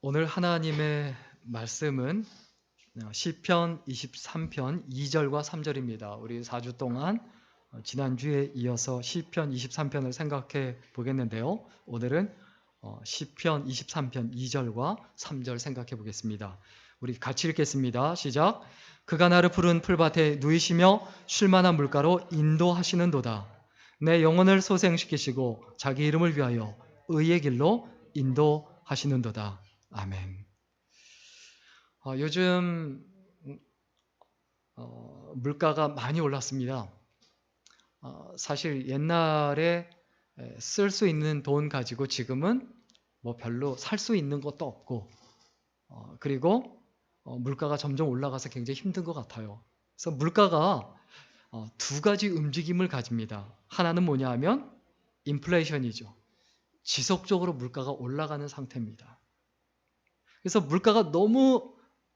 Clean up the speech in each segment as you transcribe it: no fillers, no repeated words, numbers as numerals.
오늘 하나님의 말씀은 시편 23편 2절과 3절입니다. 우리 4주 동안 지난주에 이어서 시편 23편을 생각해 보겠는데요. 오늘은 시편 23편 2절과 3절 생각해 보겠습니다. 우리 같이 읽겠습니다. 시작. 그가 나를 푸른 풀밭에 누이시며 쉴만한 물가로 인도하시는도다. 내 영혼을 소생시키시고 자기 이름을 위하여 의의 길로 인도하시는도다. 아멘. 요즘 물가가 많이 올랐습니다. 사실 옛날에 쓸 수 있는 돈 가지고 지금은 뭐 별로 살 수 있는 것도 없고, 그리고 물가가 점점 올라가서 굉장히 힘든 것 같아요. 그래서 물가가 두 가지 움직임을 가집니다. 하나는 뭐냐 하면 인플레이션이죠. 지속적으로 물가가 올라가는 상태입니다. 그래서 물가가 너무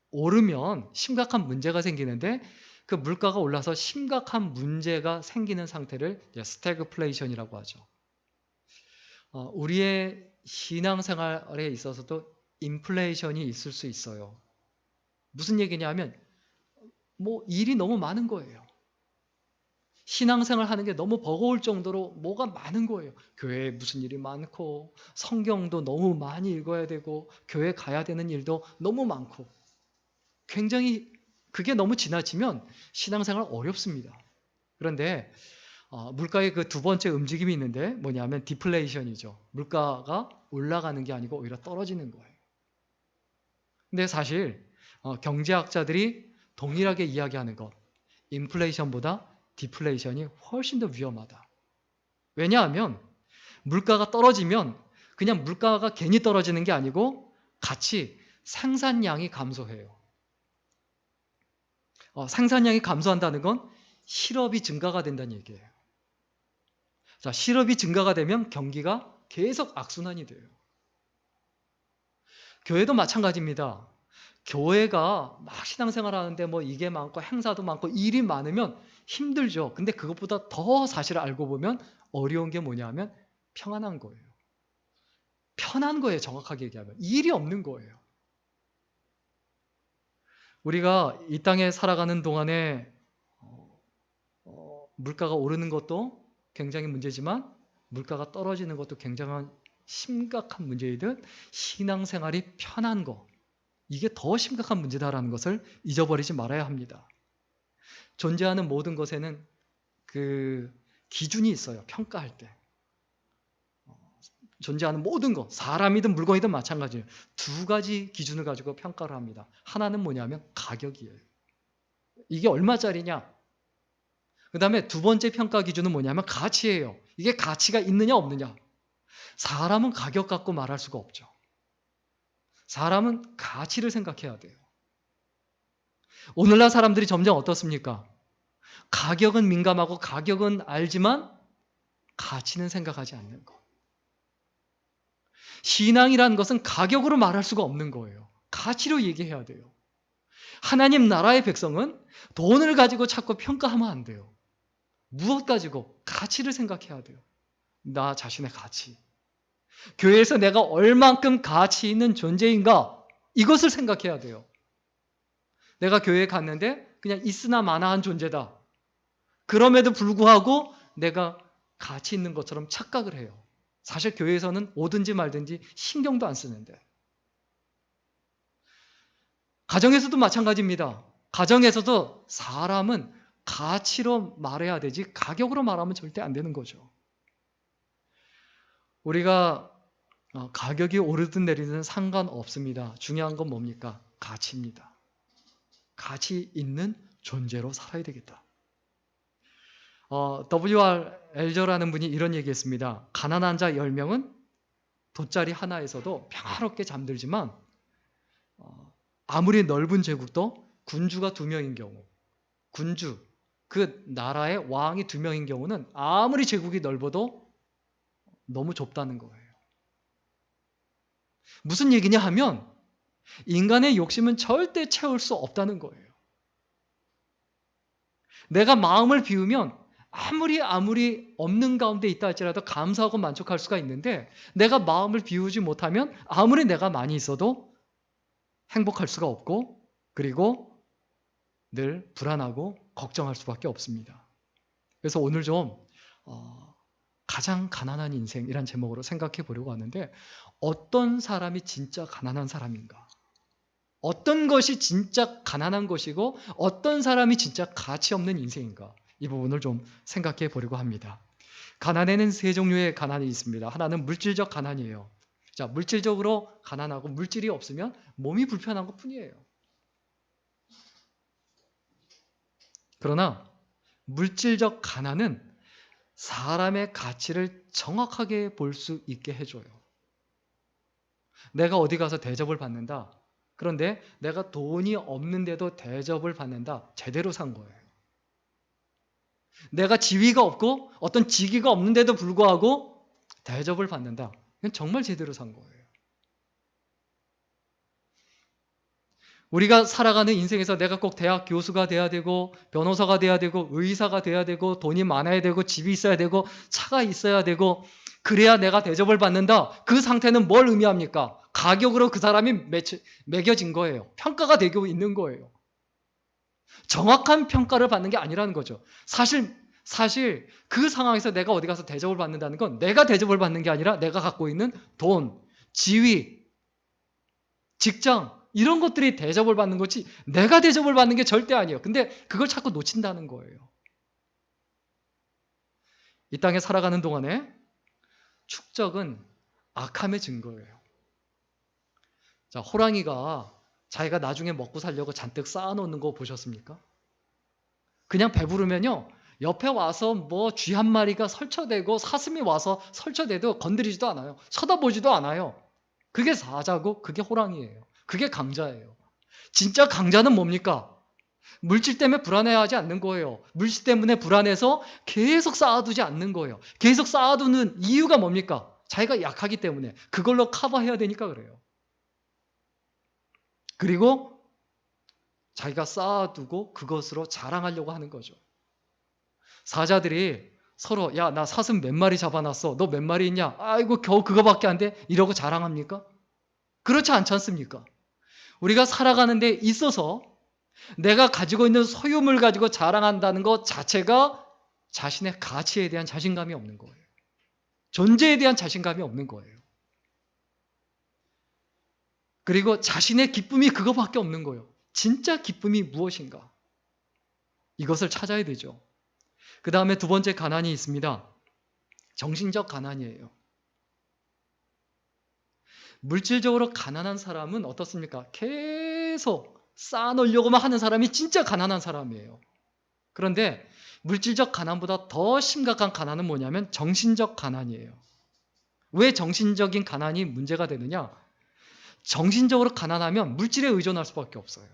오르면 심각한 문제가 생기는데, 그 물가가 올라서 심각한 문제가 생기는 상태를 스태그플레이션이라고 하죠. 우리의 신앙생활에 있어서도 인플레이션이 있을 수 있어요. 무슨 얘기냐 하면 일이 너무 많은 거예요. 신앙생활 하는 게 너무 버거울 정도로 뭐가 많은 거예요. 교회에 무슨 일이 많고, 성경도 너무 많이 읽어야 되고, 교회 가야 되는 일도 너무 많고, 굉장히 그게 너무 지나치면 신앙생활 어렵습니다. 그런데 물가의 그 두 번째 움직임이 있는데 뭐냐면 디플레이션이죠. 물가가 올라가는 게 아니고 오히려 떨어지는 거예요. 근데 사실 경제학자들이 동일하게 이야기하는 것, 인플레이션보다 디플레이션이 훨씬 더 위험하다. 왜냐하면 물가가 떨어지면 그냥 물가가 괜히 떨어지는 게 아니고 같이 생산량이 감소해요. 생산량이 감소한다는 건 실업이 증가가 된다는 얘기예요. 자, 실업이 증가가 되면 경기가 계속 악순환이 돼요. 교회도 마찬가지입니다. 교회가 막 신앙생활 하는데 이게 많고 행사도 많고 일이 많으면 힘들죠. 근데 그것보다 더 사실 알고 보면 어려운 게 뭐냐면 평안한 거예요. 편한 거예요. 정확하게 얘기하면. 일이 없는 거예요. 우리가 이 땅에 살아가는 동안에 물가가 오르는 것도 굉장히 문제지만 물가가 떨어지는 것도 굉장한 심각한 문제이듯 신앙생활이 편한 거, 이게 더 심각한 문제다라는 것을 잊어버리지 말아야 합니다. 존재하는 모든 것에는 그 기준이 있어요. 평가할 때. 존재하는 모든 것, 사람이든 물건이든 마찬가지예요. 두 가지 기준을 가지고 평가를 합니다. 하나는 뭐냐면 가격이에요. 이게 얼마짜리냐? 그 다음에 두 번째 평가 기준은 뭐냐면 가치예요. 이게 가치가 있느냐 없느냐. 사람은 가격 갖고 말할 수가 없죠. 사람은 가치를 생각해야 돼요. 오늘날 사람들이 점점 어떻습니까? 가격은 민감하고 가격은 알지만 가치는 생각하지 않는 것. 신앙이라는 것은 가격으로 말할 수가 없는 거예요. 가치로 얘기해야 돼요. 하나님 나라의 백성은 돈을 가지고 자꾸 평가하면 안 돼요. 무엇 가지고? 가치를 생각해야 돼요. 나 자신의 가치. 교회에서 내가 얼만큼 가치 있는 존재인가? 이것을 생각해야 돼요. 내가 교회에 갔는데 그냥 있으나 마나한 존재다. 그럼에도 불구하고 내가 가치 있는 것처럼 착각을 해요. 사실 교회에서는 오든지 말든지 신경도 안 쓰는데. 가정에서도 마찬가지입니다. 가정에서도 사람은 가치로 말해야 되지 가격으로 말하면 절대 안 되는 거죠. 우리가 가격이 오르든 내리든 상관없습니다. 중요한 건 뭡니까? 가치입니다. 가치 있는 존재로 살아야 되겠다. W.R. 엘저라는 분이 이런 얘기했습니다. 가난한 자 10명은 돗자리 하나에서도 평화롭게 잠들지만 아무리 넓은 제국도 군주가 2명인 경우, 군주, 그 나라의 왕이 2명인 경우는 아무리 제국이 넓어도 너무 좁다는 거예요. 무슨 얘기냐 하면 인간의 욕심은 절대 채울 수 없다는 거예요. 내가 마음을 비우면 아무리 없는 가운데 있다 할지라도 감사하고 만족할 수가 있는데, 내가 마음을 비우지 못하면 아무리 내가 많이 있어도 행복할 수가 없고 그리고 늘 불안하고 걱정할 수밖에 없습니다. 그래서 오늘 좀 가장 가난한 인생이란 제목으로 생각해 보려고 하는데 어떤 사람이 진짜 가난한 사람인가? 어떤 것이 진짜 가난한 것이고 어떤 사람이 진짜 가치 없는 인생인가? 이 부분을 좀 생각해 보려고 합니다. 가난에는 세 종류의 가난이 있습니다. 하나는 물질적 가난이에요. 자, 물질적으로 가난하고 물질이 없으면 몸이 불편한 것 뿐이에요. 그러나 물질적 가난은 사람의 가치를 정확하게 볼 수 있게 해줘요. 내가 어디 가서 대접을 받는다. 그런데 내가 돈이 없는데도 대접을 받는다. 제대로 산 거예요. 내가 지위가 없고 어떤 직위가 없는데도 불구하고 대접을 받는다. 이건 정말 제대로 산 거예요. 우리가 살아가는 인생에서 내가 꼭 대학 교수가 돼야 되고 변호사가 돼야 되고 의사가 돼야 되고 돈이 많아야 되고 집이 있어야 되고 차가 있어야 되고 그래야 내가 대접을 받는다. 그 상태는 뭘 의미합니까? 가격으로 그 사람이 매겨진 거예요. 평가가 되고 있는 거예요. 정확한 평가를 받는 게 아니라는 거죠. 사실 그 상황에서 내가 어디 가서 대접을 받는다는 건 내가 대접을 받는 게 아니라 내가 갖고 있는 돈, 지위, 직장 이런 것들이 대접을 받는 거지 내가 대접을 받는 게 절대 아니에요. 근데 그걸 자꾸 놓친다는 거예요. 이 땅에 살아가는 동안에 축적은 악함의 증거예요. 자, 호랑이가 자기가 나중에 먹고 살려고 잔뜩 쌓아놓는 거 보셨습니까? 그냥 배부르면요 옆에 와서 뭐 쥐 한 마리가 설쳐대고 사슴이 와서 설쳐대도 건드리지도 않아요. 쳐다보지도 않아요. 그게 사자고 그게 호랑이에요. 그게 강자예요. 진짜 강자는 뭡니까? 물질 때문에 불안해하지 않는 거예요. 물질 때문에 불안해서 계속 쌓아두지 않는 거예요. 계속 쌓아두는 이유가 뭡니까? 자기가 약하기 때문에 그걸로 커버해야 되니까 그래요. 그리고 자기가 쌓아두고 그것으로 자랑하려고 하는 거죠. 사자들이 서로 야, 나 사슴 몇 마리 잡아놨어. 너 몇 마리 있냐? 아이고 겨우 그거밖에 안 돼? 이러고 자랑합니까? 그렇지 않지 않습니까? 우리가 살아가는 데 있어서 내가 가지고 있는 소유물 가지고 자랑한다는 것 자체가 자신의 가치에 대한 자신감이 없는 거예요. 존재에 대한 자신감이 없는 거예요. 그리고 자신의 기쁨이 그거밖에 없는 거예요. 진짜 기쁨이 무엇인가? 이것을 찾아야 되죠. 그 다음에 두 번째 가난이 있습니다. 정신적 가난이에요. 물질적으로 가난한 사람은 어떻습니까? 계속 쌓아놓으려고만 하는 사람이 진짜 가난한 사람이에요. 그런데 물질적 가난보다 더 심각한 가난은 뭐냐면 정신적 가난이에요. 왜 정신적인 가난이 문제가 되느냐? 정신적으로 가난하면 물질에 의존할 수밖에 없어요.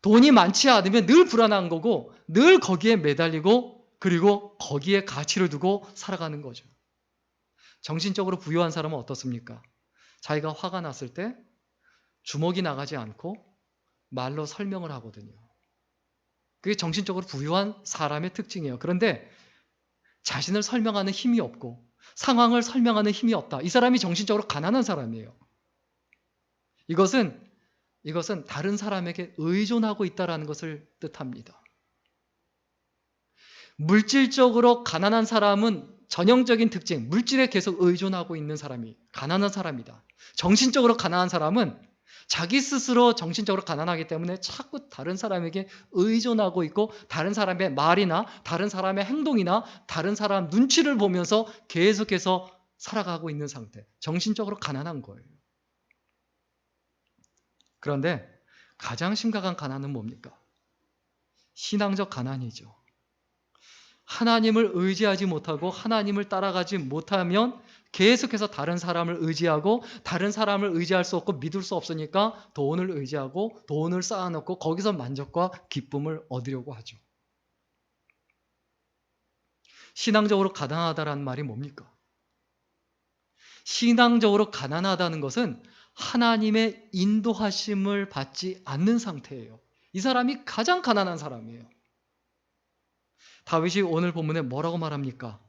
돈이 많지 않으면 늘 불안한 거고 늘 거기에 매달리고 그리고 거기에 가치를 두고 살아가는 거죠. 정신적으로 부유한 사람은 어떻습니까? 자기가 화가 났을 때 주먹이 나가지 않고 말로 설명을 하거든요. 그게 정신적으로 부유한 사람의 특징이에요. 그런데 자신을 설명하는 힘이 없고 상황을 설명하는 힘이 없다. 이 사람이 정신적으로 가난한 사람이에요. 이것은 다른 사람에게 의존하고 있다는 것을 뜻합니다. 물질적으로 가난한 사람은 전형적인 특징, 물질에 계속 의존하고 있는 사람이 가난한 사람이다. 정신적으로 가난한 사람은 자기 스스로 정신적으로 가난하기 때문에 자꾸 다른 사람에게 의존하고 있고 다른 사람의 말이나 다른 사람의 행동이나 다른 사람 눈치를 보면서 계속해서 살아가고 있는 상태. 정신적으로 가난한 거예요. 그런데 가장 심각한 가난은 뭡니까? 신앙적 가난이죠. 하나님을 의지하지 못하고 하나님을 따라가지 못하면 계속해서 다른 사람을 의지하고 다른 사람을 의지할 수 없고 믿을 수 없으니까 돈을 의지하고 돈을 쌓아놓고 거기서 만족과 기쁨을 얻으려고 하죠. 신앙적으로 가난하다는 말이 뭡니까? 신앙적으로 가난하다는 것은 하나님의 인도하심을 받지 않는 상태예요. 이 사람이 가장 가난한 사람이에요. 다윗이 오늘 본문에 뭐라고 말합니까?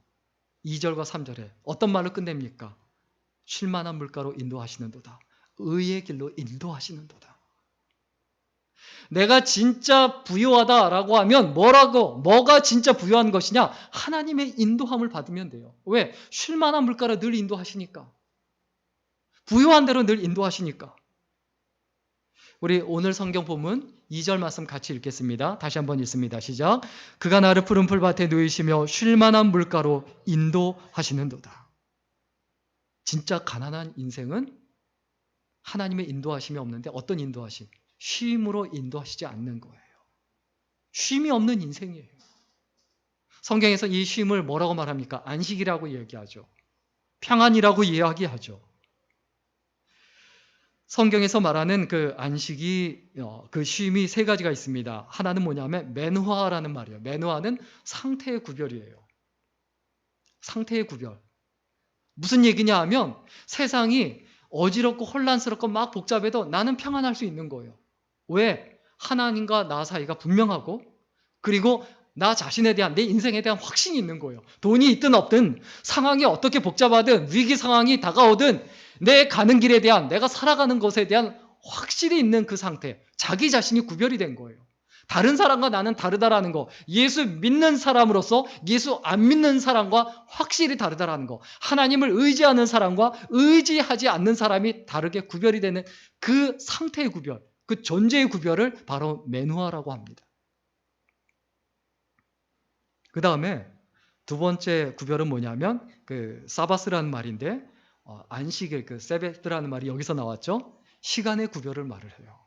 2절과 3절에 어떤 말로 끝냅니까? 쉴만한 물가로 인도하시는도다. 의의 길로 인도하시는도다. 내가 진짜 부유하다라고 하면 뭐가 진짜 부유한 것이냐? 하나님의 인도함을 받으면 돼요. 왜? 쉴만한 물가로 늘 인도하시니까. 부유한 대로 늘 인도하시니까. 우리 오늘 성경 본문 2절 말씀 같이 읽겠습니다. 다시 한번 읽습니다. 시작. 그가 나를 푸른 풀밭에 누이시며 쉴만한 물가로 인도하시는도다. 진짜 가난한 인생은 하나님의 인도하심이 없는데 어떤 인도하심? 쉼으로 인도하시지 않는 거예요. 쉼이 없는 인생이에요. 성경에서 이 쉼을 뭐라고 말합니까? 안식이라고 얘기하죠. 평안이라고 이야기하죠. 성경에서 말하는 그 안식이, 그 쉼이 세 가지가 있습니다. 하나는 뭐냐면 맨화라는 말이에요. 맨화는 상태의 구별이에요. 상태의 구별. 무슨 얘기냐 하면 세상이 어지럽고 혼란스럽고 막 복잡해도 나는 평안할 수 있는 거예요. 왜? 하나님과 나 사이가 분명하고, 그리고 나 자신에 대한, 내 인생에 대한 확신이 있는 거예요. 돈이 있든 없든, 상황이 어떻게 복잡하든, 위기 상황이 다가오든, 내 가는 길에 대한, 내가 살아가는 것에 대한 확실히 있는 그 상태, 자기 자신이 구별이 된 거예요. 다른 사람과 나는 다르다라는 거, 예수 믿는 사람으로서 예수 안 믿는 사람과 확실히 다르다라는 거, 하나님을 의지하는 사람과 의지하지 않는 사람이 다르게 구별이 되는 그 상태의 구별, 그 존재의 구별을 바로 맨화라고 합니다. 그 다음에 두 번째 구별은 뭐냐면 그 사바스라는 말인데, 안식일, 그 세베트라는 말이 여기서 나왔죠. 시간의 구별을 말을 해요.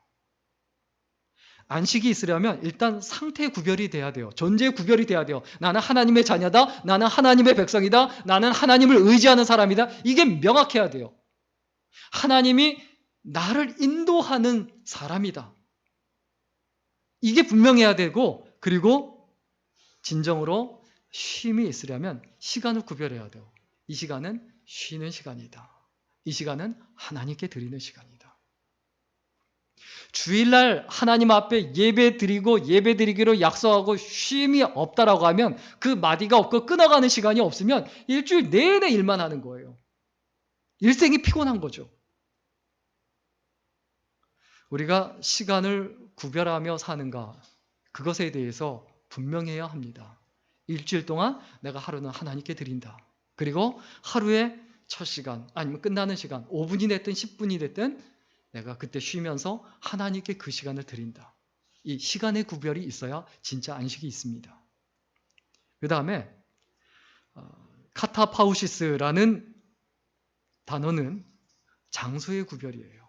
안식이 있으려면 일단 상태의 구별이 돼야 돼요. 존재의 구별이 돼야 돼요. 나는 하나님의 자녀다. 나는 하나님의 백성이다. 나는 하나님을 의지하는 사람이다. 이게 명확해야 돼요. 하나님이 나를 인도하는 사람이다. 이게 분명해야 되고, 그리고 진정으로 쉼이 있으려면 시간을 구별해야 돼요. 이 시간은 쉬는 시간이다. 이 시간은 하나님께 드리는 시간이다. 주일날 하나님 앞에 예배 드리고 예배 드리기로 약속하고 쉼이 없다라고 하면 그 마디가 없고 끊어가는 시간이 없으면 일주일 내내 일만 하는 거예요. 일생이 피곤한 거죠. 우리가 시간을 구별하며 사는가, 그것에 대해서 분명해야 합니다. 일주일 동안 내가 하루는 하나님께 드린다. 그리고 하루의 첫 시간 아니면 끝나는 시간 5분이 됐든 10분이 됐든 내가 그때 쉬면서 하나님께 그 시간을 드린다. 이 시간의 구별이 있어야 진짜 안식이 있습니다. 그 다음에 카타파우시스라는 단어는 장소의 구별이에요.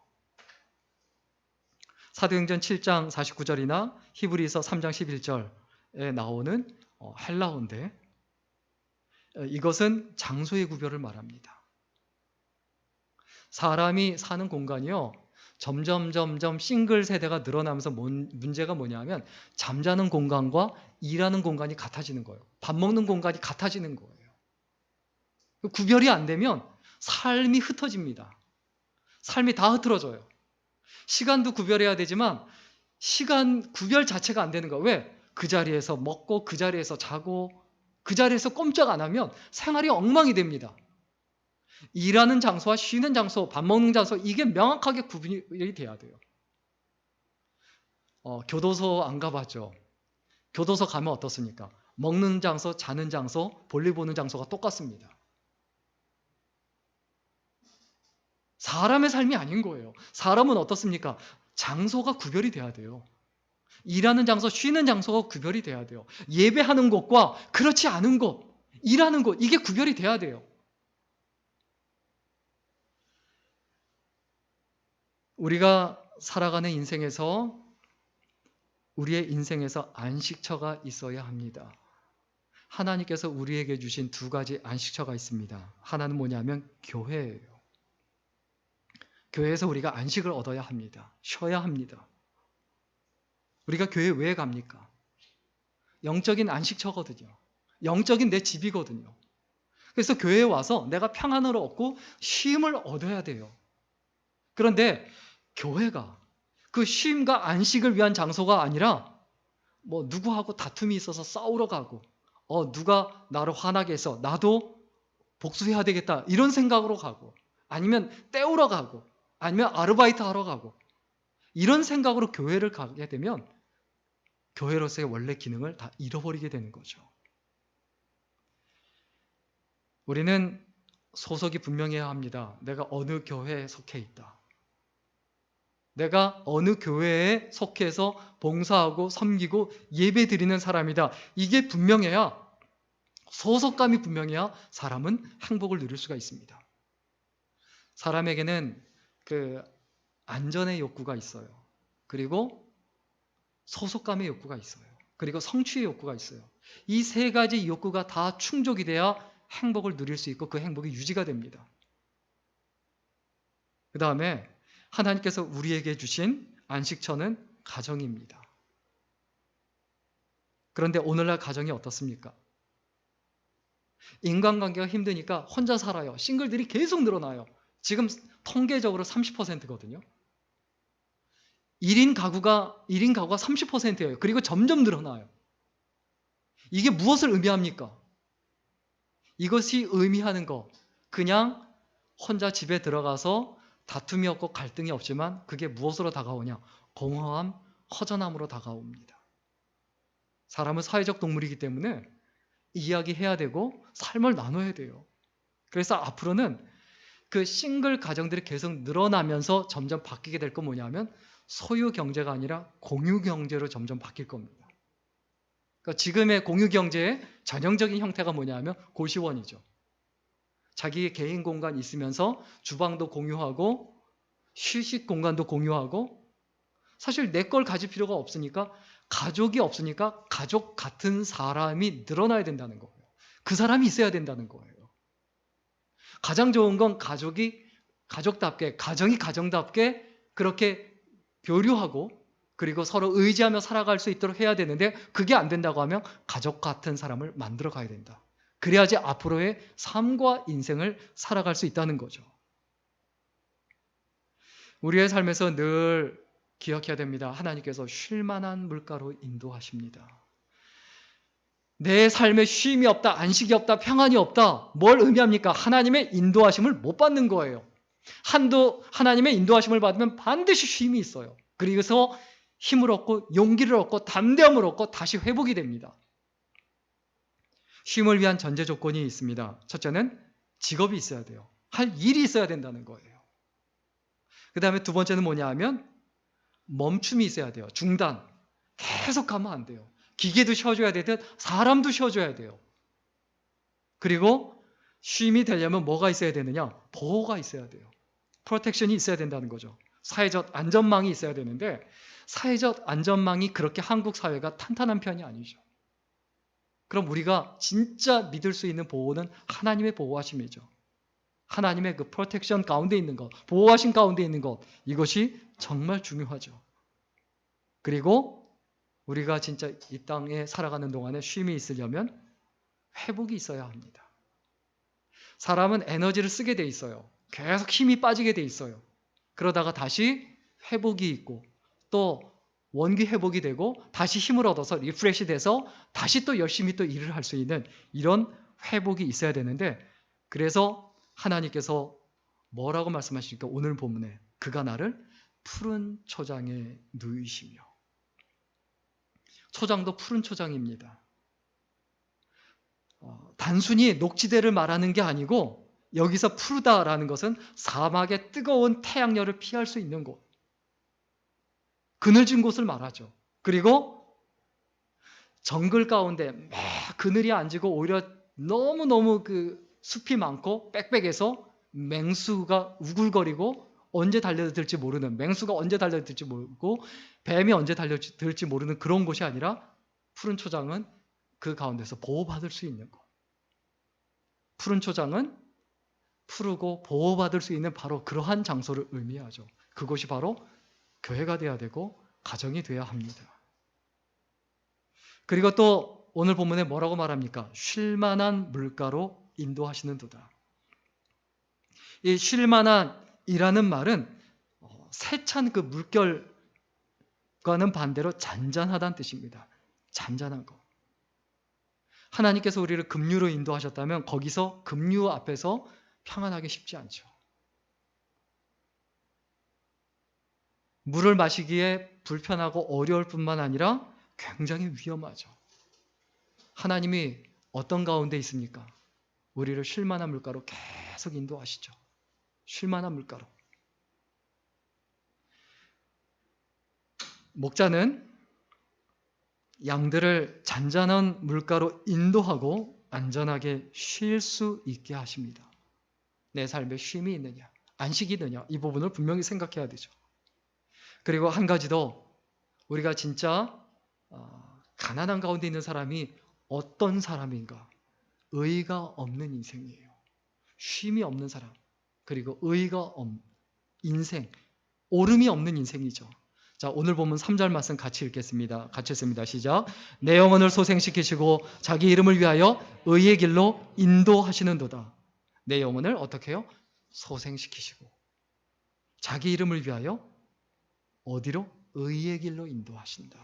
사도행전 7장 49절이나 히브리서 3장 11절에 나오는 헬라어인데, 이것은 장소의 구별을 말합니다. 사람이 사는 공간이요, 점점 싱글 세대가 늘어나면서 문제가 뭐냐면 잠자는 공간과 일하는 공간이 같아지는 거예요. 밥 먹는 공간이 같아지는 거예요. 구별이 안 되면 삶이 흩어집니다. 삶이 다 흐트러져요. 시간도 구별해야 되지만 시간 구별 자체가 안 되는 거예요. 왜? 그 자리에서 먹고 그 자리에서 자고 그 자리에서 꼼짝 안 하면 생활이 엉망이 됩니다. 일하는 장소와 쉬는 장소, 밥 먹는 장소, 이게 명확하게 구분이 돼야 돼요. 교도소 안 가봤죠? 교도소 가면 어떻습니까? 먹는 장소, 자는 장소, 볼일 보는 장소가 똑같습니다. 사람의 삶이 아닌 거예요. 사람은 어떻습니까? 장소가 구별이 돼야 돼요. 일하는 장소, 쉬는 장소가 구별이 돼야 돼요. 예배하는 곳과 그렇지 않은 곳, 일하는 곳, 이게 구별이 돼야 돼요. 우리가 살아가는 인생에서, 우리의 인생에서 안식처가 있어야 합니다. 하나님께서 우리에게 주신 두 가지 안식처가 있습니다. 하나는 뭐냐면 교회예요. 교회에서 우리가 안식을 얻어야 합니다. 쉬어야 합니다. 우리가 교회 왜 갑니까? 영적인 안식처거든요. 영적인 내 집이거든요. 그래서 교회에 와서 내가 평안을 얻고 쉼을 얻어야 돼요. 그런데 교회가 그 쉼과 안식을 위한 장소가 아니라 뭐 누구하고 다툼이 있어서 싸우러 가고 누가 나를 화나게 해서 나도 복수해야 되겠다 이런 생각으로 가고, 아니면 때우러 가고, 아니면 아르바이트 하러 가고 이런 생각으로 교회를 가게 되면 교회로서의 원래 기능을 다 잃어버리게 되는 거죠. 우리는 소속이 분명해야 합니다. 내가 어느 교회에 속해 있다. 내가 어느 교회에 속해서 봉사하고 섬기고 예배 드리는 사람이다. 이게 분명해야, 소속감이 분명해야 사람은 행복을 누릴 수가 있습니다. 사람에게는 그 안전의 욕구가 있어요. 그리고 소속감의 욕구가 있어요. 그리고 성취의 욕구가 있어요. 이 세 가지 욕구가 다 충족이 돼야 행복을 누릴 수 있고 그 행복이 유지가 됩니다. 그 다음에 하나님께서 우리에게 주신 안식처는 가정입니다. 그런데 오늘날 가정이 어떻습니까? 인간관계가 힘드니까 혼자 살아요. 싱글들이 계속 늘어나요. 지금 통계적으로 30%거든요. 1인 가구가 30%예요. 그리고 점점 늘어나요. 이게 무엇을 의미합니까? 이것이 의미하는 거, 그냥 혼자 집에 들어가서 다툼이 없고 갈등이 없지만 그게 무엇으로 다가오냐? 공허함, 허전함으로 다가옵니다. 사람은 사회적 동물이기 때문에 이야기해야 되고 삶을 나눠야 돼요. 그래서 앞으로는 그 싱글 가정들이 계속 늘어나면서 점점 바뀌게 될 건 뭐냐면 소유 경제가 아니라 공유 경제로 점점 바뀔 겁니다. 그러니까 지금의 공유 경제의 전형적인 형태가 뭐냐면 고시원이죠. 자기의 개인 공간 있으면서 주방도 공유하고 휴식 공간도 공유하고, 사실 내 걸 가질 필요가 없으니까, 가족이 없으니까 가족 같은 사람이 늘어나야 된다는 거예요. 그 사람이 있어야 된다는 거예요. 가장 좋은 건 가족답게, 가정이 가정답게 그렇게 교류하고 그리고 서로 의지하며 살아갈 수 있도록 해야 되는데, 그게 안 된다고 하면 가족 같은 사람을 만들어 가야 된다. 그래야지 앞으로의 삶과 인생을 살아갈 수 있다는 거죠. 우리의 삶에서 늘 기억해야 됩니다. 하나님께서 쉴 만한 물가로 인도하십니다. 내 삶에 쉼이 없다, 안식이 없다, 평안이 없다. 뭘 의미합니까? 하나님의 인도하심을 못 받는 거예요. 하나님의 인도하심을 받으면 반드시 쉼이 있어요. 그래서 힘을 얻고 용기를 얻고 담대함을 얻고 다시 회복이 됩니다. 쉼을 위한 전제 조건이 있습니다. 첫째는 직업이 있어야 돼요. 할 일이 있어야 된다는 거예요. 그 다음에 두 번째는 뭐냐 하면 멈춤이 있어야 돼요. 중단. 계속 가면 안 돼요. 기계도 쉬어줘야 되듯 사람도 쉬어줘야 돼요. 그리고 쉼이 되려면 뭐가 있어야 되느냐? 보호가 있어야 돼요. 프로텍션이 있어야 된다는 거죠. 사회적 안전망이 있어야 되는데, 사회적 안전망이 그렇게 한국 사회가 탄탄한 편이 아니죠. 그럼 우리가 진짜 믿을 수 있는 보호는 하나님의 보호하심이죠. 하나님의 그 프로텍션 가운데 있는 것, 보호하심 가운데 있는 것, 이것이 정말 중요하죠. 그리고 우리가 진짜 이 땅에 살아가는 동안에 쉼이 있으려면 회복이 있어야 합니다. 사람은 에너지를 쓰게 돼 있어요. 계속 힘이 빠지게 돼 있어요. 그러다가 다시 회복이 있고 또 원기 회복이 되고 다시 힘을 얻어서 리프레시 돼서 다시 또 열심히 또 일을 할 수 있는 이런 회복이 있어야 되는데, 그래서 하나님께서 뭐라고 말씀하시니까 오늘 본문에 그가 나를 푸른 초장에 누이시며, 초장도 푸른 초장입니다. 단순히 녹지대를 말하는 게 아니고 여기서 푸르다라는 것은 사막의 뜨거운 태양열을 피할 수 있는 곳, 그늘진 곳을 말하죠. 그리고 정글 가운데 막 그늘이 안 지고 오히려 너무너무 그 숲이 많고 빽빽해서 맹수가 우글거리고 언제 달려들지 모르는, 맹수가 언제 달려들지 모르고 뱀이 언제 달려들지 모르는 그런 곳이 아니라 푸른 초장은 그 가운데서 보호받을 수 있는 곳. 푸른 초장은 푸르고 보호받을 수 있는 바로 그러한 장소를 의미하죠. 그곳이 바로 교회가 돼야 되고 가정이 돼야 합니다. 그리고 또 오늘 본문에 뭐라고 말합니까? 쉴만한 물가로 인도하시는 도다. 이 쉴만한이라는 말은 세찬 그 물결과는 반대로 잔잔하다는 뜻입니다. 잔잔한 거. 하나님께서 우리를 급류로 인도하셨다면 거기서 급류 앞에서 평안하기 쉽지 않죠. 물을 마시기에 불편하고 어려울 뿐만 아니라 굉장히 위험하죠. 하나님이 어떤 가운데 있습니까? 우리를 쉴만한 물가로 계속 인도하시죠. 쉴만한 물가로. 목자는 양들을 잔잔한 물가로 인도하고 안전하게 쉴 수 있게 하십니다. 내 삶에 쉼이 있느냐, 안식이 있느냐, 이 부분을 분명히 생각해야 되죠. 그리고 한 가지 더, 우리가 진짜 가난한 가운데 있는 사람이 어떤 사람인가? 의가 없는 인생이에요. 쉼이 없는 사람, 그리고 의가 없는 인생, 오름이 없는 인생이죠. 자, 오늘 보면 3절 말씀 같이 읽겠습니다. 같이 읽습니다. 시작. 내 영혼을 소생시키시고 자기 이름을 위하여 의의 길로 인도하시는도다. 내 영혼을 어떻게 해요? 소생시키시고 자기 이름을 위하여 어디로? 의의 길로 인도하신다.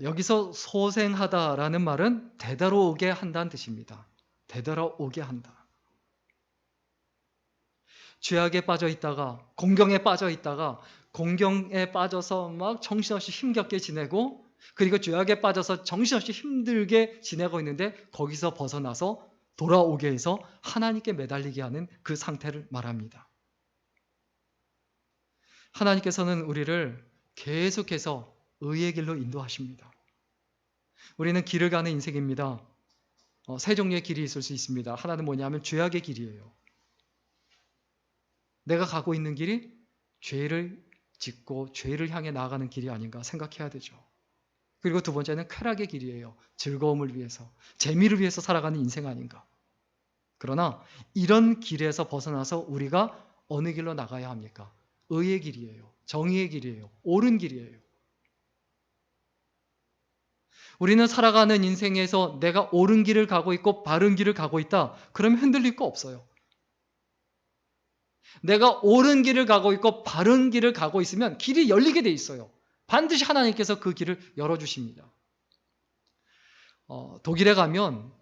여기서 소생하다라는 말은 되돌아오게 한다는 뜻입니다. 되돌아오게 한다. 죄악에 빠져 있다가 공경에 빠져 있다가 공경에 빠져서 막 정신없이 힘겹게 지내고, 그리고 죄악에 빠져서 정신없이 힘들게 지내고 있는데 거기서 벗어나서 돌아오게 해서 하나님께 매달리게 하는 그 상태를 말합니다. 하나님께서는 우리를 계속해서 의의 길로 인도하십니다. 우리는 길을 가는 인생입니다. 세 종류의 길이 있을 수 있습니다. 하나는 뭐냐면 죄악의 길이에요. 내가 가고 있는 길이 죄를 짓고 죄를 향해 나아가는 길이 아닌가 생각해야 되죠. 그리고 두 번째는 쾌락의 길이에요. 즐거움을 위해서, 재미를 위해서 살아가는 인생 아닌가. 그러나 이런 길에서 벗어나서 우리가 어느 길로 나가야 합니까? 의의 길이에요. 정의의 길이에요. 옳은 길이에요. 우리는 살아가는 인생에서 내가 옳은 길을 가고 있고 바른 길을 가고 있다. 그러면 흔들릴 거 없어요. 내가 옳은 길을 가고 있고 바른 길을 가고 있으면 길이 열리게 돼 있어요. 반드시 하나님께서 그 길을 열어주십니다. 독일에 가면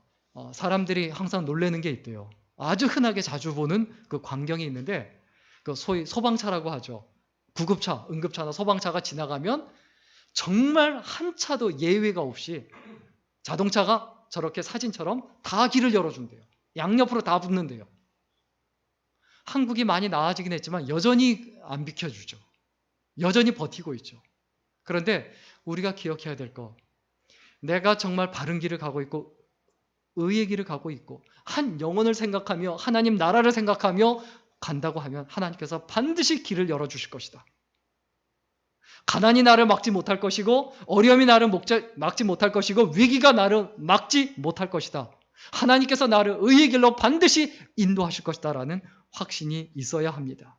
사람들이 항상 놀라는 게 있대요. 아주 흔하게 자주 보는 그 광경이 있는데, 그 소위 소방차라고 하죠. 구급차, 응급차나 소방차가 지나가면 정말 한 차도 예외가 없이 자동차가 저렇게 사진처럼 다 길을 열어준대요. 양옆으로 다 붙는데요. 한국이 많이 나아지긴 했지만 여전히 안 비켜주죠. 여전히 버티고 있죠. 그런데 우리가 기억해야 될 거, 내가 정말 바른 길을 가고 있고 의의 길을 가고 있고 한 영혼을 생각하며 하나님 나라를 생각하며 간다고 하면 하나님께서 반드시 길을 열어주실 것이다. 가난이 나를 막지 못할 것이고 어려움이 나를 막지 못할 것이고 위기가 나를 막지 못할 것이다. 하나님께서 나를 의의 길로 반드시 인도하실 것이다 라는 확신이 있어야 합니다.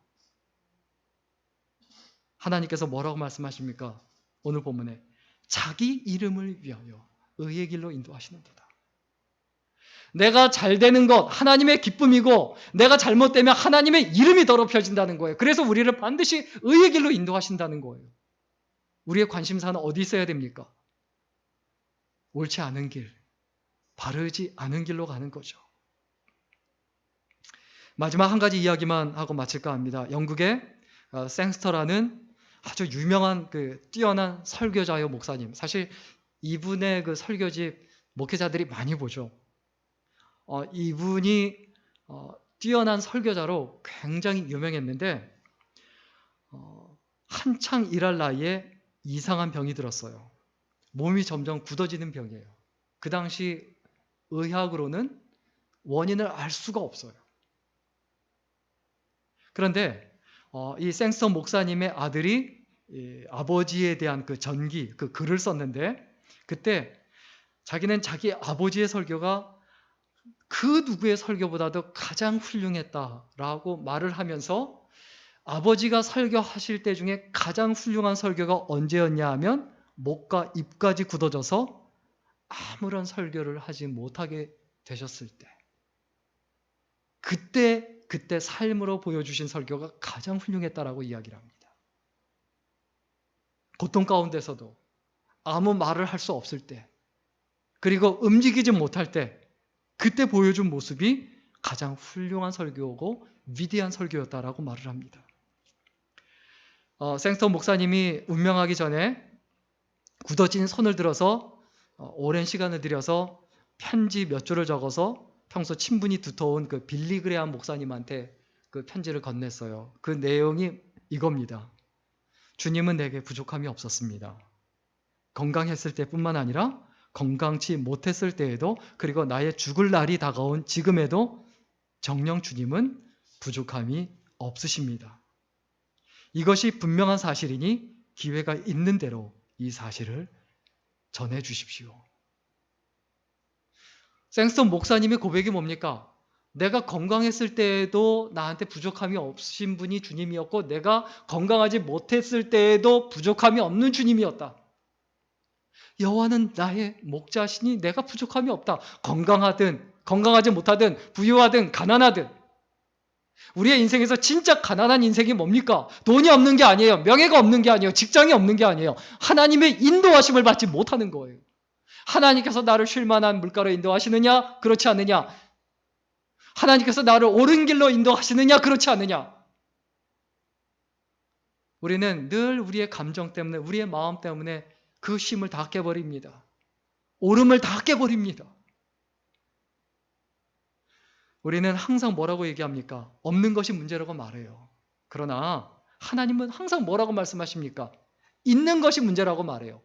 하나님께서 뭐라고 말씀하십니까? 오늘 본문에 자기 이름을 위하여 의의 길로 인도하시는도다. 내가 잘 되는 것 하나님의 기쁨이고 내가 잘못되면 하나님의 이름이 더럽혀진다는 거예요. 그래서 우리를 반드시 의의 길로 인도하신다는 거예요. 우리의 관심사는 어디 있어야 됩니까? 옳지 않은 길, 바르지 않은 길로 가는 거죠. 마지막 한 가지 이야기만 하고 마칠까 합니다. 영국의 생스터라는 아주 유명한 뛰어난 설교자요 목사님. 사실 이분의 그 설교집 목회자들이 많이 보죠. 이분이 뛰어난 설교자로 굉장히 유명했는데 한창 일할 나이에 이상한 병이 들었어요. 몸이 점점 굳어지는 병이에요. 그 당시 의학으로는 원인을 알 수가 없어요. 그런데 이 생스터 목사님의 아들이 아버지에 대한 그 전기, 그 글을 썼는데 그때 자기는 자기 아버지의 설교가 그 누구의 설교보다도 가장 훌륭했다라고 말을 하면서 아버지가 설교하실 때 중에 가장 훌륭한 설교가 언제였냐 하면 목과 입까지 굳어져서 아무런 설교를 하지 못하게 되셨을 때, 그때 삶으로 보여주신 설교가 가장 훌륭했다라고 이야기를 합니다. 고통 가운데서도 아무 말을 할 수 없을 때, 그리고 움직이지 못할 때, 그때 보여준 모습이 가장 훌륭한 설교고 위대한 설교였다라고 말을 합니다. 생스턴 목사님이 운명하기 전에 굳어진 손을 들어서 오랜 시간을 들여서 편지 몇 줄을 적어서 평소 친분이 두터운 그 빌리 그레함 목사님한테 그 편지를 건넸어요. 그 내용이 이겁니다. 주님은 내게 부족함이 없었습니다. 건강했을 때뿐만 아니라 건강치 못했을 때에도, 그리고 나의 죽을 날이 다가온 지금에도 정녕 주님은 부족함이 없으십니다. 이것이 분명한 사실이니 기회가 있는 대로 이 사실을 전해 주십시오. 생스턴 목사님의 고백이 뭡니까? 내가 건강했을 때에도 나한테 부족함이 없으신 분이 주님이었고, 내가 건강하지 못했을 때에도 부족함이 없는 주님이었다. 여호와는 나의 목자시니 내가 부족함이 없다. 건강하든 건강하지 못하든 부유하든 가난하든. 우리의 인생에서 진짜 가난한 인생이 뭡니까? 돈이 없는 게 아니에요. 명예가 없는 게 아니에요. 직장이 없는 게 아니에요. 하나님의 인도하심을 받지 못하는 거예요. 하나님께서 나를 쉴 만한 물가로 인도하시느냐? 그렇지 않느냐? 하나님께서 나를 옳은 길로 인도하시느냐? 그렇지 않느냐? 우리는 늘 우리의 감정 때문에, 우리의 마음 때문에 그 쉼을 다 깨버립니다. 오름을 다 깨버립니다. 우리는 항상 뭐라고 얘기합니까? 없는 것이 문제라고 말해요. 그러나 하나님은 항상 뭐라고 말씀하십니까? 있는 것이 문제라고 말해요.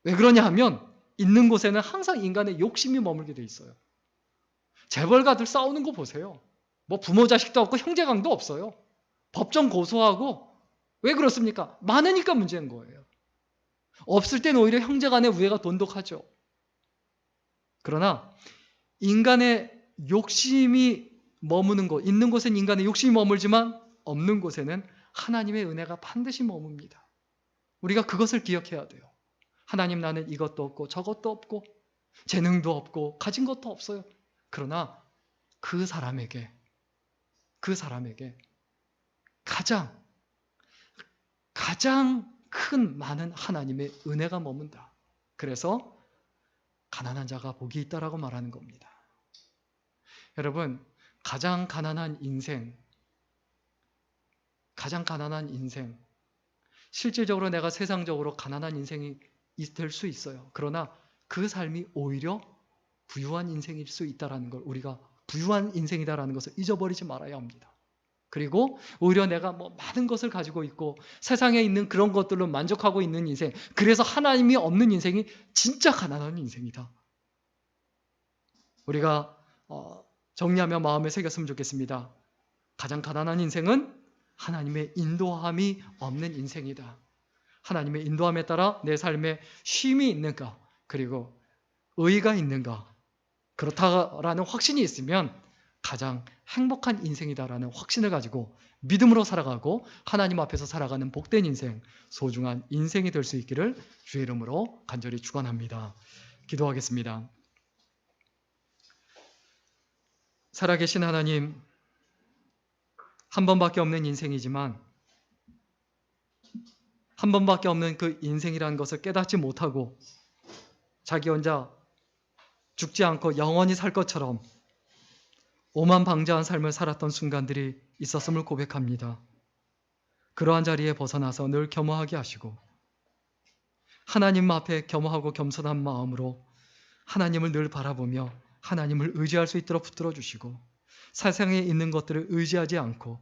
왜 그러냐 하면 있는 곳에는 항상 인간의 욕심이 머물게 돼 있어요. 재벌가들 싸우는 거 보세요. 뭐 부모 자식도 없고 형제강도 없어요. 법정 고소하고. 왜 그렇습니까? 많으니까 문제인 거예요. 없을 땐 오히려 형제간의 우애가 돈독하죠. 그러나 인간의 욕심이 머무는 곳, 있는 곳엔 인간의 욕심이 머물지만 없는 곳에는 하나님의 은혜가 반드시 머뭅니다. 우리가 그것을 기억해야 돼요. 하나님, 나는 이것도 없고 저것도 없고 재능도 없고 가진 것도 없어요. 그러나 그 사람에게 가장 큰 많은 하나님의 은혜가 머문다. 그래서 가난한 자가 복이 있다라고 말하는 겁니다. 여러분, 가장 가난한 인생, 실질적으로 내가 세상적으로 가난한 인생이 될 수 있어요. 그러나 그 삶이 오히려 부유한 인생일 수 있다는 걸, 우리가 부유한 인생이다라는 것을 잊어버리지 말아야 합니다. 그리고 오히려 내가 많은 것을 가지고 있고 세상에 있는 그런 것들로 만족하고 있는 인생, 그래서 하나님이 없는 인생이 진짜 가난한 인생이다. 우리가 정리하며 마음에 새겼으면 좋겠습니다. 가장 가난한 인생은 하나님의 인도함이 없는 인생이다. 하나님의 인도함에 따라 내 삶에 쉼이 있는가, 그리고 의의가 있는가, 그렇다라는 확신이 있으면 가장 행복한 인생이다라는 확신을 가지고 믿음으로 살아가고 하나님 앞에서 살아가는 복된 인생, 소중한 인생이 될 수 있기를 주의 이름으로 간절히 축원합니다. 기도하겠습니다. 살아계신 하나님, 한 번밖에 없는 인생이지만 한 번밖에 없는 그 인생이라는 것을 깨닫지 못하고 자기 혼자 죽지 않고 영원히 살 것처럼 오만방자한 삶을 살았던 순간들이 있었음을 고백합니다. 그러한 자리에 벗어나서 늘 겸허하게 하시고 하나님 앞에 겸허하고 겸손한 마음으로 하나님을 늘 바라보며 하나님을 의지할 수 있도록 붙들어 주시고 세상에 있는 것들을 의지하지 않고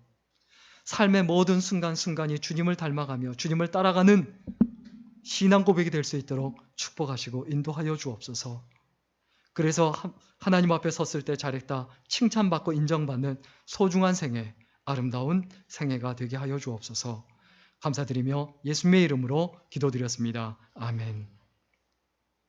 삶의 모든 순간순간이 주님을 닮아가며 주님을 따라가는 신앙 고백이 될 수 있도록 축복하시고 인도하여 주옵소서. 그래서 하나님 앞에 섰을 때 잘했다 칭찬받고 인정받는 소중한 생애, 아름다운 생애가 되게 하여 주옵소서. 감사드리며 예수님의 이름으로 기도드렸습니다. 아멘.